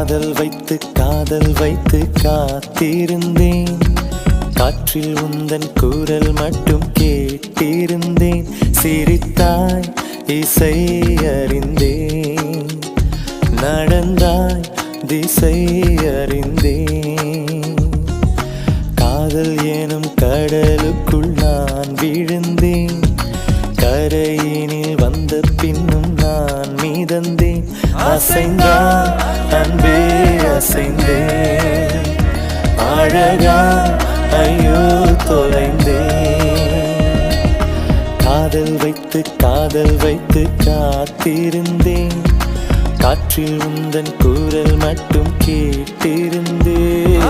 காதல் வைத்து காத்திருந்தேன். காற்றில் உந்தன் குரல் மட்டும் கேட்டிருந்தேன். சிரித்தாய் இசை அறிந்தேன், நடந்தாய் திசை அறிந்தேன். காதல் எனும் கடலுக்குள் நான் விழுந்தேன். கரையினில் வந்த பின்னும் நான் மீதந்தேன். அசைந்தான் அன்பே அசைந்தேன், அழகா ஐயோ தொலைந்தேன். காதல் வைத்து காத்திருந்தேன். காற்றில் உந்தன் குரல் மட்டும் கேட்டிருந்தேன்.